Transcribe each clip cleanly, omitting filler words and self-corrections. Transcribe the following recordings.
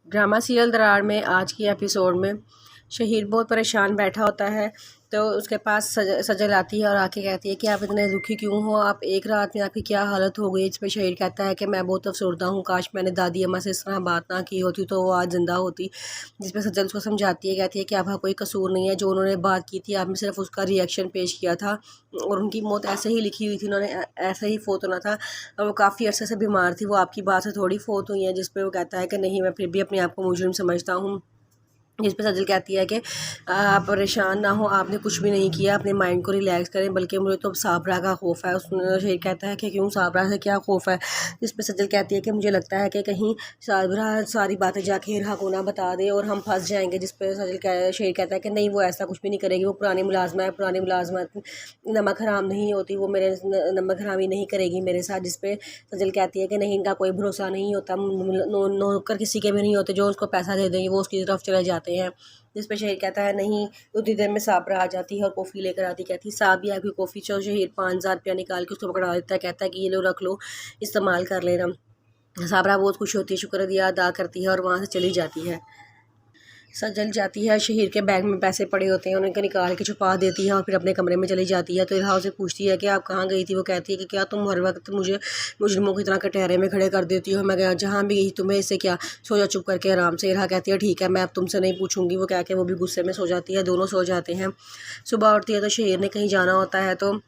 Drama serial दरार में आज की एपिसोड में शहीर बहुत परेशान बैठा होता है। तो उसके पास सजल आती है और आके कहती है कि आप इतने दुखी क्यों हो, आप एक रात में आपकी क्या हालत हो गई। इस पर शहीर कहता है कि मैं बहुत अफसरदा हूँ, काश मैंने दादी अम्मा से इस तरह बात ना की होती तो वो आज ज़िंदा होती। जिस पर सजल उसको समझाती है, कहती है कि आपका कोई कसूर नहीं है, जो उन्होंने बात की थी आपने सिर्फ उसका रिएक्शन पेश किया था और उनकी मौत ऐसे ही लिखी हुई थी, उन्होंने ऐसे ही फोत होना था और वो काफ़ी अरसे से बीमार थी, वो आपकी बात से थोड़ी फोत हुई है। जिस पर वो कहता है कि नहीं, मैं फिर भी अपने आप को मुजरिम समझता हूँ। जिस पे सजल कहती है कि आप परेशान ना हो, आपने कुछ भी नहीं किया, अपने माइंड को रिलैक्स करें, बल्कि मुझे तो साबरा का खौफ है। उस शेर कहता है कि क्यों, साबरा से क्या खौफ है। जिस पे सजल कहती है कि मुझे लगता है कि कहीं साबरा सारी बातें जाके हिरहा को ना बता दे और हम फंस जाएंगे। जिस पे शेर कहता है कि नहीं, वो ऐसा कुछ भी नहीं करेगी, वो पुरानी मुलाजमा है, पुरानी मुलाजमत नमक हराम नहीं होती, वो मेरे नमक हरामी नहीं करेगी मेरे साथ। जिस पे सजल कहती है कि नहीं, इनका कोई भरोसा नहीं होता, नौकर किसी के भी नहीं होते, जो उसको पैसा दे देंगे वो उसकी तरफ चले जाते हैं। जिस पे शहीर कहता है नहीं, उतनी देर में साबरा आ जाती है और कॉफ़ी लेकर आती, कहती है साहब ये आपकी कॉफ़ी। चो शहीर 5,000 रुपया निकाल के उसको पकड़ा देता है, कहता है कि ये लो, रख लो, इस्तेमाल कर लेना। साबरा बहुत खुश होती है, शुक्रिया अदा करती है और वहाँ से चली जाती है। सजल जाती है, शहीर के बैग में पैसे पड़े होते हैं, उनको निकाल के छुपा देती है और फिर अपने कमरे में चली जाती है। तो इल्हा से पूछती है कि आप कहाँ गई थी। वो कहती है कि क्या तुम हर वक्त मुझे मुजरिमों की तरह कटहरे में खड़े कर देती हो, मैं गया जहाँ भी गई तुम्हें इससे क्या, सो जा चुप करके आराम से। इल्हा कहती है ठीक है, मैं अब तुमसे नहीं पूछूंगी। वो कह के वो भी गुस्से में सो जाती है, दोनों सो जाते हैं। सुबह उठती है तो शहीर ने कहीं जाना होता है, तो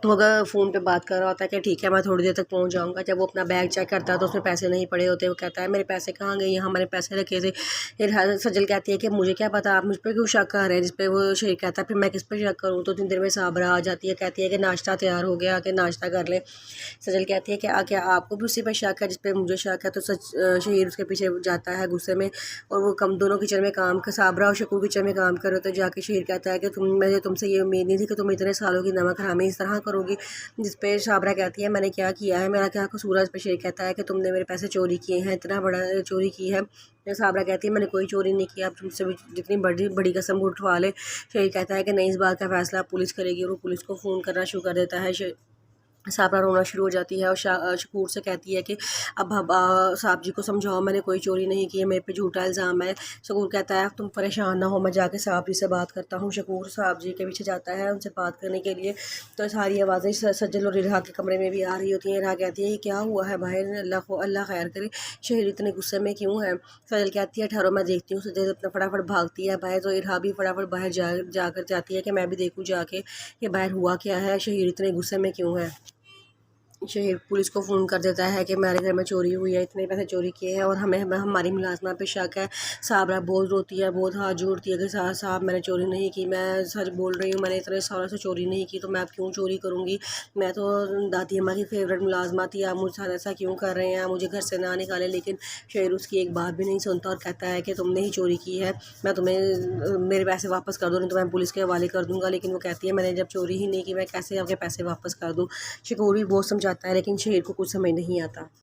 वो अगर फ़ोन पे बात कर रहा होता है कि ठीक है मैं थोड़ी देर तक पहुंच जाऊंगा। जब वो अपना बैग चेक करता है तो उसमें पैसे नहीं पड़े होते। वो कहता है मेरे पैसे कहाँ गए, यहाँ मैंने पैसे रखे थे। फिर सजल कहती है कि मुझे क्या पता, आप मुझ पर क्यों शक कर रहे हैं। जिस पे वो शेर कहता है फिर मैं किस पर शक करूँ। तो इतनी देर में साबरा आ जाती है, कहती है कि नाश्ता तैयार हो गया, आके नाश्ता कर ले। सजल कहती है कि क्या आपको भी उसी पर शक है। जिस पे मुझे शक है। तो शहीर उसके पीछे जाता है गुस्से में और वो कम दोनों किचन में काम कर, साबरा और शकूर किचन में काम कर रहे होते। जाके शहीर कहता है कि मुझे तुमसे ये उम्मीद नहीं थी कि तुम इतने सालों की नमक हरामी इस तरह करोगी। जिस पे साबरा कहती है मैंने क्या किया है, मेरा क्या कसूर है। इस पे शेर कहता है कि तुमने मेरे पैसे चोरी किए हैं, इतना बड़ा चोरी की है। तो साबरा कहती है मैंने कोई चोरी नहीं किया, आप तुमसे भी जितनी बड़ी बड़ी कसम उठवा ले। शेर कहता है कि नहीं, इस बात का फैसला पुलिस करेगी और वो पुलिस को फ़ोन करना शुरू कर देता है। साबरा रोना शुरू हो जाती है और शकूर से कहती है कि अब साहब जी को समझाओ, मैंने कोई चोरी नहीं की है, मेरे पे झूठा इल्ज़ाम है। शकूर कहता है तुम परेशान ना हो, मैं जाके साहब जी से बात करता हूँ। शकूर साहब जी के पीछे जाता है उनसे बात करने के लिए। तो सारी आवाज़ें सज्जल और इरहा के कमरे में भी आ रही होती हैं। इरहा कहती है ये क्या हुआ है बाहर, अल्लाह खैर करे, शहीर इतने गुस्से में क्यों है। सज्जल कहती है ठहरो मैं देखती हूँ। सज्जल अपना फटाफट भागती है बाहर, तो इरहा भी फटाफट बाहर जाकर जाती है कि मैं भी देखूँ जाके कि बाहर हुआ क्या है, शहीर इतने गुस्से में क्यों है। शहीर पुलिस को फ़ोन कर देता है कि हमारे घर में चोरी हुई है, इतने पैसे चोरी किए हैं और हमें हमारी मुलाजमा पे शक है। साबरा बहुत रोती है, बहुत हाथ जोड़ती है कि साहब मैंने चोरी नहीं की, मैं सच बोल रही हूँ, मैंने इतने सालों से चोरी नहीं की, तो मैं अब क्यों चोरी करूँगी। मैं तो दादी अम्मा की फेवरेट मुलाजमा थी, आप मुझे साथ ऐसा क्यों कर रहे हैं, मुझे घर से ना निकाले। लेकिन शहीर उसकी एक बात भी नहीं सुनता और कहता है कि तुमने ही चोरी की है, मैं तुम्हें मेरे पैसे वापस कर दो, नहीं तो मैं पुलिस के हवाले कर दूँगा। लेकिन वो कहती है मैंने जब चोरी ही नहीं की, मैं कैसे आपके पैसे वापस कर दूँ। शकूर भी बहुत समझाता है लेकिन शेर को कुछ समझ नहीं आता।